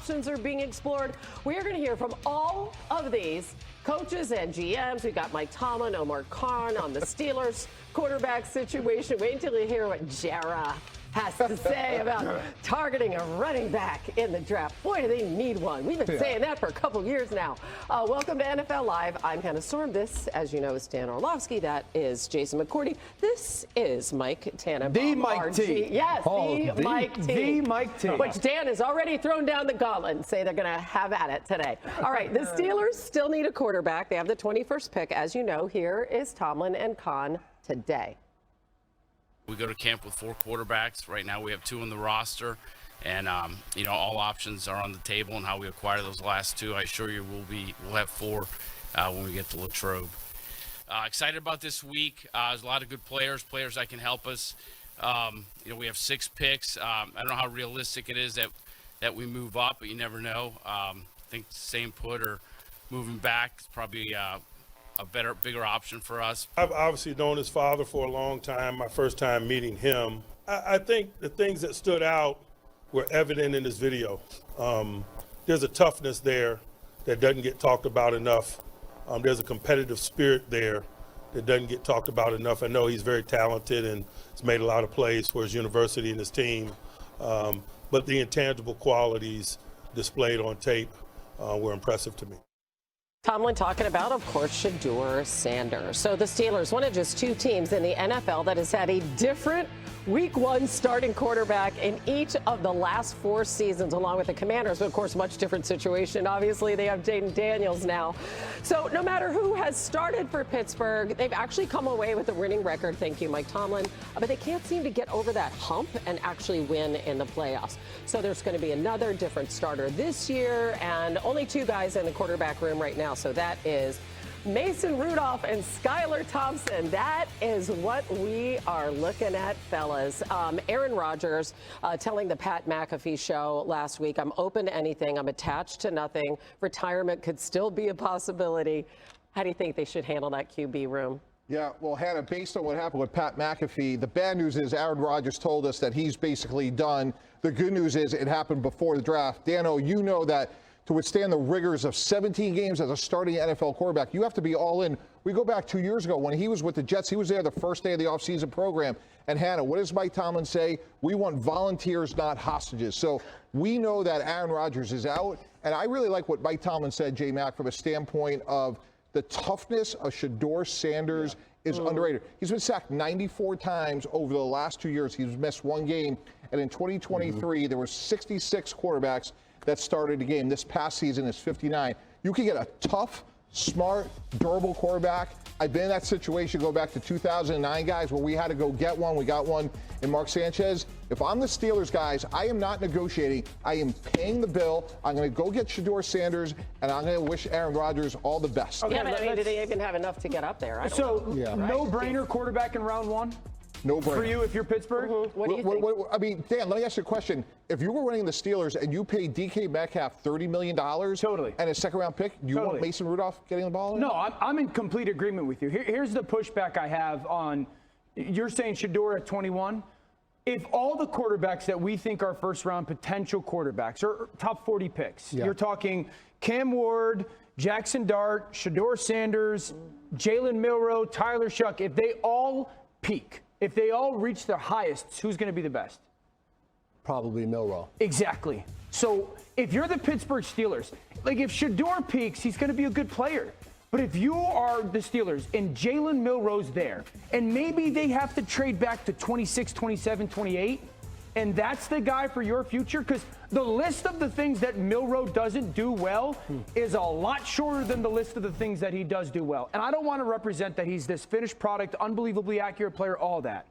options are being explored. We are going to hear from all of these coaches and GMs. We've got Mike Tomlin, Omar Khan on the Steelers quarterback situation. Wait until you hear what Jara has to say about targeting a running back in the draft. Boy, do they need one. We've been saying that for a couple years now. Welcome to NFL Live. I'm Hannah Storm. This, as you know, is Dan Orlovsky. That is Jason McCourty. This is Mike Tannenbaum. The Mike T. Yes, the Mike T. The Mike T. Which Dan has already thrown down the gauntlet and say they're going to have at it today. All right, the Steelers still need a quarterback. They have the 21st pick. As you know, here is Tomlin and Khan today. We go to camp with 4 quarterbacks. Right now we have 2 on the roster, and all options are on the table. And how we acquire those last 2, I assure you we'll have 4 when we get to Latrobe. Excited about this week. There's a lot of good players that can help us. We have 6 picks. I don't know how realistic it is that we move up, but you never know. I think staying put or moving back is probably a bigger option for us. I've obviously known his father for a long time. My first time meeting him, I think the things that stood out were evident in his video. There's a toughness there that doesn't get talked about enough. There's a competitive spirit there that doesn't get talked about enough. I know he's very talented and has made a lot of plays for his university and his team, but the intangible qualities displayed on tape were impressive to me. Tomlin talking about, of course, Shedeur Sanders. So the Steelers, one of just 2 teams in the NFL that has had a different Week 1 starting quarterback in each of the last 4 seasons, along with the Commanders. But, of course, much different situation. Obviously, they have Jayden Daniels now. So no matter who has started for Pittsburgh, they've actually come away with a winning record. Thank you, Mike Tomlin. But they can't seem to get over that hump and actually win in the playoffs. So there's going to be another different starter this year, and only 2 guys in the quarterback room right now. So that is Mason Rudolph and Skylar Thompson. That is what we are looking at, fellas. Aaron Rodgers telling the Pat McAfee show last week, I'm open to anything. I'm attached to nothing. Retirement could still be a possibility. How do you think they should handle that QB room? Yeah, well, Hannah, based on what happened with Pat McAfee, the bad news is Aaron Rodgers told us that he's basically done. The good news is it happened before the draft. Dano, you know that to withstand the rigors of 17 games as a starting NFL quarterback, you have to be all in. We go back 2 years ago when he was with the Jets. He was there the first day of the offseason program. And Hannah, what does Mike Tomlin say? We want volunteers, not hostages. So we know that Aaron Rodgers is out. And I really like what Mike Tomlin said, J-Mac, from a standpoint of the toughness of Shedeur Sanders is underrated. He's been sacked 94 times over the last 2 years. He's missed 1 game. And in 2023, there were 66 quarterbacks that started the game. This past season is 59. You can get a tough, smart, durable quarterback. I've been in that situation, go back to 2009, guys, where we had to go get one. We got one in Mark Sanchez. If I'm the Steelers, guys, I am not negotiating. I am paying the bill. I'm going to go get Shedeur Sanders, and I'm going to wish Aaron Rodgers all the best. Okay, but do they even have enough to get up there? I don't know. No-brainer quarterback in round 1? No brainer. For you, if you're Pittsburgh? What do you think? I mean, Dan, let me ask you a question. If you were running the Steelers and you paid DK Metcalf $30 million Totally. and a second-round pick, do you want Mason Rudolph getting the ball? No, I'm in complete agreement with you. Here's the pushback I have on, you're saying Shedeur at 21. If all the quarterbacks that we think are first-round potential quarterbacks or top 40 picks, you're talking Cam Ward, Jaxson Dart, Shedeur Sanders, Jalen Milroe, Tyler Shuck, if they all peak, if they all reach their highest, who's going to be the best? Probably Milroe. Exactly. So if you're the Pittsburgh Steelers, like if Shedeur peaks, he's going to be a good player. But if you are the Steelers and Jalen Milroe's there, and maybe they have to trade back to 26, 27, 28, and that's the guy for your future, because the list of the things that Milroe doesn't do well is a lot shorter than the list of the things that he does do well. And I don't want to represent that he's this finished product, unbelievably accurate player, all that.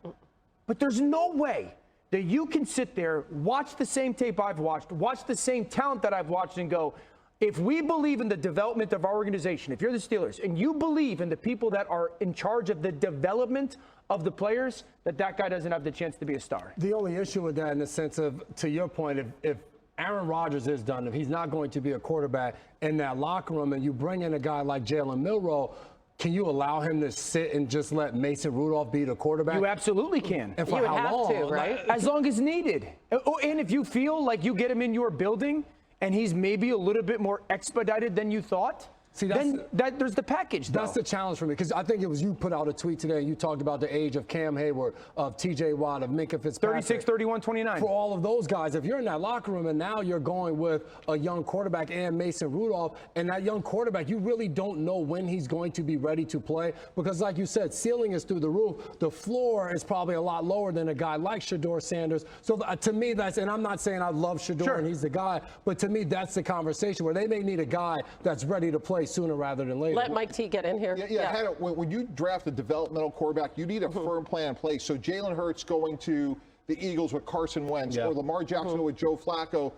But there's no way that you can sit there, watch the same tape I've watched, watch the same talent that I've watched and go, if we believe in the development of our organization, if you're the Steelers, and you believe in the people that are in charge of the development of the players, that guy doesn't have the chance to be a star. The only issue with that in the sense of, to your point, if Aaron Rodgers is done, if he's not going to be a quarterback in that locker room and you bring in a guy like Jalen Milroe, can you allow him to sit and just let Mason Rudolph be the quarterback? You absolutely can. And for how long? To, right? As long as needed. And if you feel like you get him in your building and he's maybe a little bit more expedited than you thought, See, then there's the package, though. That's the challenge for me, because I think it was you put out a tweet today and you talked about the age of Cam Hayward, of TJ Watt, of Minkah Fitzpatrick. 36, 31, 29. For all of those guys, if you're in that locker room and now you're going with a young quarterback and Mason Rudolph, and that young quarterback, you really don't know when he's going to be ready to play, because like you said, ceiling is through the roof. The floor is probably a lot lower than a guy like Shedeur Sanders. So to me, that's, and I'm not saying I love Shedeur and he's the guy, but to me, that's the conversation where they may need a guy that's ready to play sooner rather than later. Let Mike T get in here. Hannah, when you draft a developmental quarterback, you need a firm plan in place. So Jalen Hurts going to the Eagles with Carson Wentz, or Lamar Jackson with Joe Flacco.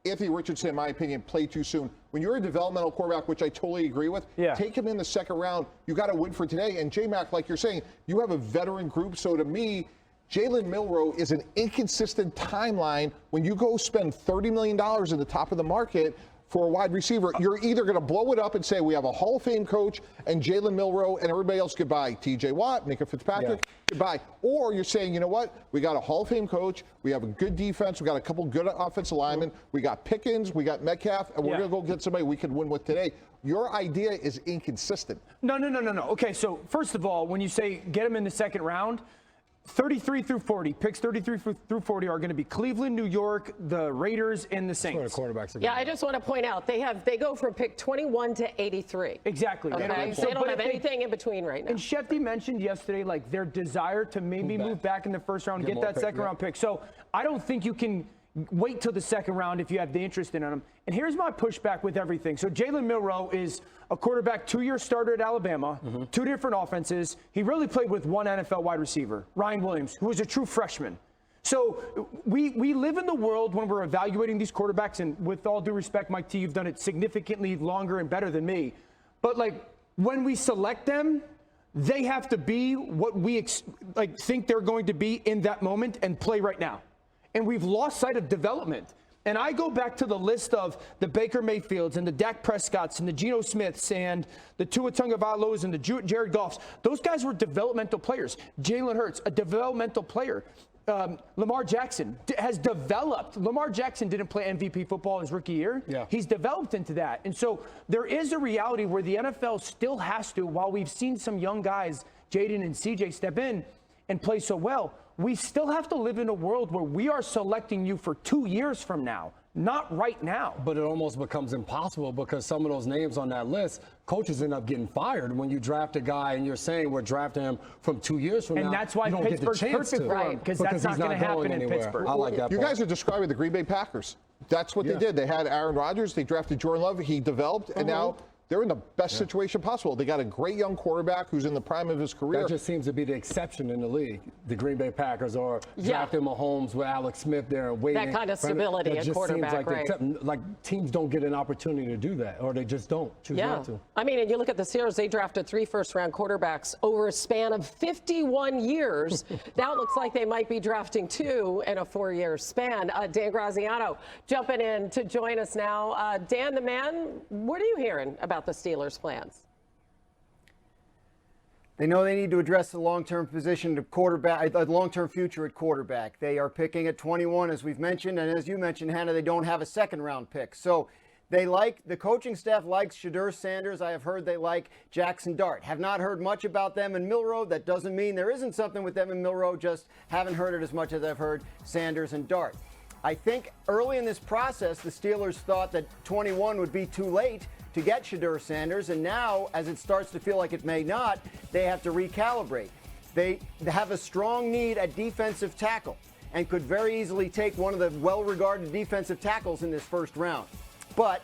Anthony Richardson, in my opinion, played too soon. When you're a developmental quarterback, which I totally agree with, take him in the second round. You got to win for today. And J-Mac, like you're saying, you have a veteran group. So to me, Jalen Milroe is an inconsistent timeline. When you go spend $30 million in the top of the market for a wide receiver, you're either going to blow it up and say we have a Hall of Fame coach and Jalen Milroe and everybody else goodbye. TJ Watt, Minkah Fitzpatrick, goodbye. Or you're saying, you know what? We got a Hall of Fame coach. We have a good defense. We got a couple good offensive linemen. We got Pickens. We got Metcalf. And we're going to go get somebody we can win with today. Your idea is inconsistent. No. Okay, so first of all, when you say get him in the second round, 33 through 40, picks 33 through 40 are going to be Cleveland, New York, the Raiders, and the Saints. Quarterbacks I just want to point out they go from pick 21 to 83. Exactly. Okay, so they don't have anything in between right now. And Shefty mentioned yesterday, like, their desire to maybe move back in the first round, get that second round pick. So I don't think you can wait till the second round if you have the interest in him. And here's my pushback with everything. So Jalen Milroe is a quarterback, 2-year starter at Alabama, 2 different offenses. He really played with one NFL wide receiver, Ryan Williams, who was a true freshman. So we live in the world when we're evaluating these quarterbacks, and with all due respect, Mike T, you've done it significantly longer and better than me. But, like, when we select them, they have to be what we think they're going to be in that moment and play right now. And we've lost sight of development. And I go back to the list of the Baker Mayfields and the Dak Prescotts and the Geno Smiths and the Tua Tagovailoas and the Jared Goffs. Those guys were developmental players. Jalen Hurts, a developmental player. Lamar Jackson has developed. Lamar Jackson didn't play MVP football his rookie year. He's developed into that. And so there is a reality where the NFL still has to, while we've seen some young guys, Jayden and CJ, step in and play so well, we still have to live in a world where we are selecting you for 2 years from now, not right now. But it almost becomes impossible because some of those names on that list, coaches end up getting fired when you draft a guy and you're saying we're drafting him from 2 years from now. And that's why Pittsburgh's perfect for him, because that's not going to happen in Pittsburgh. I like that. You guys are describing the Green Bay Packers. That's what they did. They had Aaron Rodgers. They drafted Jordan Love. He developed, and now they're in the best situation possible. They got a great young quarterback who's in the prime of his career. That just seems to be the exception in the league. The Green Bay Packers are drafting Mahomes with Alex Smith there and waiting. That kind of stability at quarterback, like teams don't get an opportunity to do that, or they just don't choose not to. I mean, and you look at the Steelers, they drafted 3 first-round quarterbacks over a span of 51 years. Now it looks like they might be drafting 2 in a 4-year span. Dan Graziano jumping in to join us now. Dan, the man, what are you hearing about the Steelers' plans? They know they need to address the long-term position to quarterback, the long-term future at quarterback. They are picking at 21, as we've mentioned, and as you mentioned, Hannah, they don't have a second-round pick. So they the coaching staff likes Shedeur Sanders. I have heard they like Jaxson Dart. Have not heard much about them in Milroe. That doesn't mean there isn't something with them in Milroe, just haven't heard it as much as I've heard Sanders and Dart. I think early in this process, the Steelers thought that 21 would be too late to get Shedeur Sanders, and now, as it starts to feel like it may not, they have to recalibrate. They have a strong need at defensive tackle and could very easily take one of the well-regarded defensive tackles in this first round. But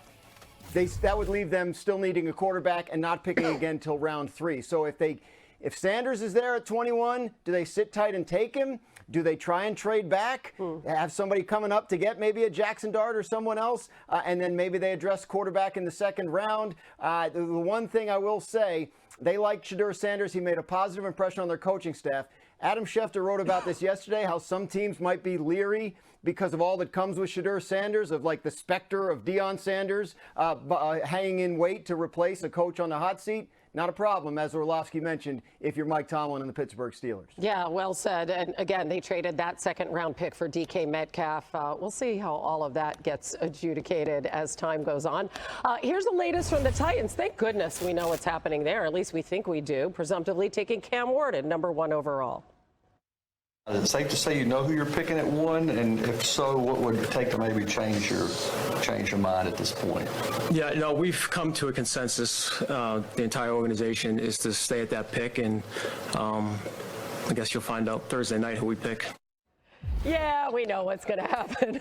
that would leave them still needing a quarterback and not picking again till round 3. So if Sanders is there at 21, do they sit tight and take him? Do they try and trade back, have somebody coming up to get maybe a Jaxson Dart or someone else, and then maybe they address quarterback in the second round? The one thing I will say, they like Shedeur Sanders. He made a positive impression on their coaching staff. Adam Schefter wrote about this yesterday, how some teams might be leery because of all that comes with Shedeur Sanders, of like the specter of Deion Sanders hanging in wait to replace a coach on the hot seat. not a problem, as Orlovsky mentioned, if you're Mike Tomlin and the Pittsburgh Steelers. Yeah, well said. And again, they traded that second-round pick for DK Metcalf. We'll see how all of that gets adjudicated as time goes on. Here's the latest from the Titans. Thank goodness we know what's happening there. At least we think we do. Presumptively taking Cam Ward at #1 overall. Is it safe to say you know who you're picking at 1? And if so, what would it take to maybe change your mind at this point? Yeah, no, we've come to a consensus. The entire organization is to stay at that pick, and I guess you'll find out Thursday night who we pick. Yeah, we know what's going to happen.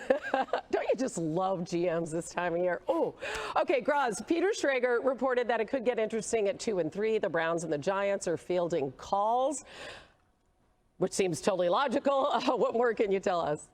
Don't you just love GMs this time of year? Oh, okay, Graz. Peter Schrager reported that it could get interesting at 2 and 3. The Browns and the Giants are fielding calls, which seems totally logical. What more can you tell us?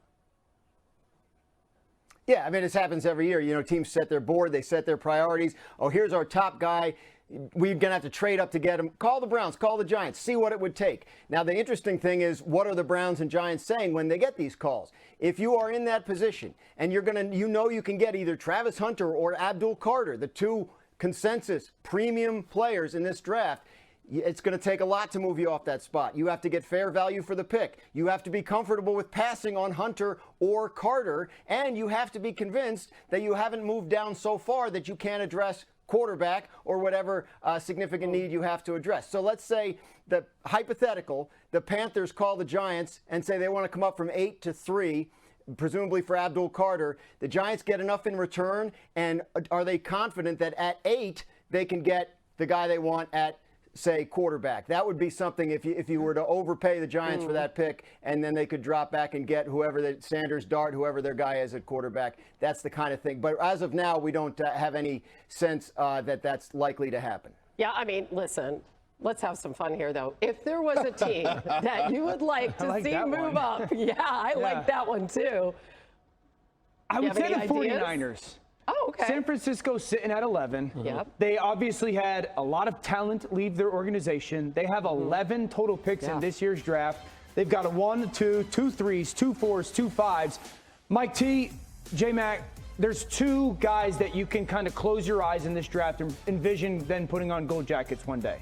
Yeah, I mean, this happens every year. You know, teams set their board, they set their priorities. Oh, here's our top guy. We're going to have to trade up to get him. Call the Browns, call the Giants, see what it would take. Now, the interesting thing is, what are the Browns and Giants saying when they get these calls? If you are in that position and you can get either Travis Hunter or Abdul Carter, the two consensus premium players in this draft, it's going to take a lot to move you off that spot. You have to get fair value for the pick. You have to be comfortable with passing on Hunter or Carter, and you have to be convinced that you haven't moved down so far that you can't address quarterback or whatever significant need you have to address. So let's say the hypothetical, the Panthers call the Giants and say they want to come up from 8 to 3, presumably for Abdul Carter. The Giants get enough in return, and are they confident that at 8 they can get the guy they want at, say, quarterback? That would be something if you were to overpay the Giants for that pick, and then they could drop back and get whoever Sanders, Dart, whoever their guy is at quarterback. That's the kind of thing. But as of now, we don't have any sense that that's likely to happen. Yeah, I mean, listen, let's have some fun here, though. If there was a team that you would like to see move up, yeah, I like that one, too. I would say the 49ers. Oh, okay. San Francisco's sitting at 11. Yep. They obviously had a lot of talent leave their organization. They have 11 total picks in this year's draft. They've got a 1, 2, 2 3s, 2 4s, 2 5s. Mike T, J-Mac, there's 2 guys that you can kind of close your eyes in this draft and envision then putting on gold jackets one day.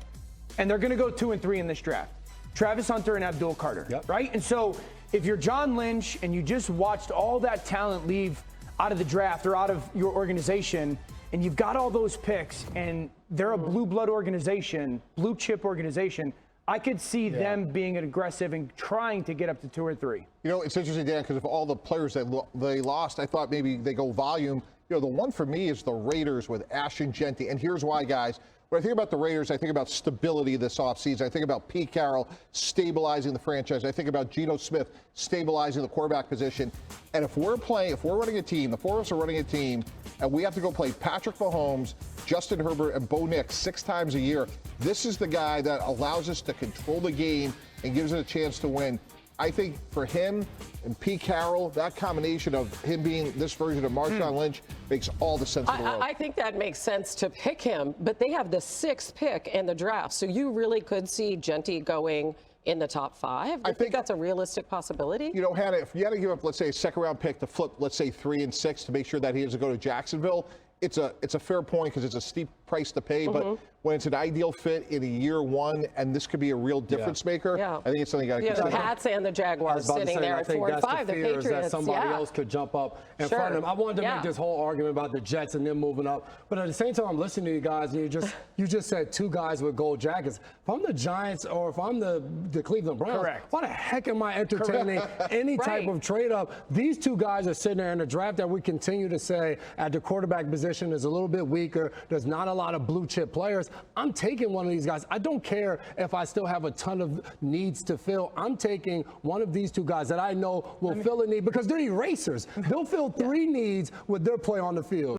And they're going to go 2 and 3 in this draft. Travis Hunter and Abdul Carter, right? And so if you're John Lynch and you just watched all that talent leave out of the draft or out of your organization, and you've got all those picks, and they're a blue blood organization, blue chip organization, I could see them being aggressive and trying to get up to 2 or 3. You know, it's interesting, Dan, because of all the players that they lost, I thought maybe they go volume. You know, the one for me is the Raiders with Ashton Jeanty, and here's why, guys. When I think about the Raiders, I think about stability this offseason. I think about Pete Carroll stabilizing the franchise. I think about Geno Smith stabilizing the quarterback position. And if we're running a team, the 4 of us are running a team, and we have to go play Patrick Mahomes, Justin Herbert, and Bo Nix 6 times a year, this is the guy that allows us to control the game and gives us a chance to win. I think for him and Pete Carroll, that combination of him being this version of Marshawn Lynch makes all the sense in the world. I think that makes sense to pick him, but they have the 6th pick in the draft, so you really could see Jeanty going in the top 5. I think that's a realistic possibility. You know, Hannah, if you had to give up, let's say, a second-round pick to flip, let's say, 3 and 6 to make sure that he doesn't go to Jacksonville, it's a fair point because it's a steep price to pay. But when it's an ideal fit in a year 1, and this could be a real difference maker, I think it's something you got to consider. The Pats and the Jaguars sitting there at 4 and 5. The Patriots, that somebody else could jump up in front of them. I wanted to make this whole argument about the Jets and them moving up, but at the same time, I'm listening to you guys, and you just said 2 guys with gold jackets. If I'm the Giants or if I'm the Cleveland Browns, why the heck am I entertaining any type of trade up? These 2 guys are sitting there in a draft that we continue to say at the quarterback position is a little bit weaker. There's not a lot of blue chip players. I'm taking one of these guys. I don't care if I still have a ton of needs to fill. I'm taking one of these 2 guys that I know will fill a need because they're erasers. They'll fill 3 needs with their play on the field.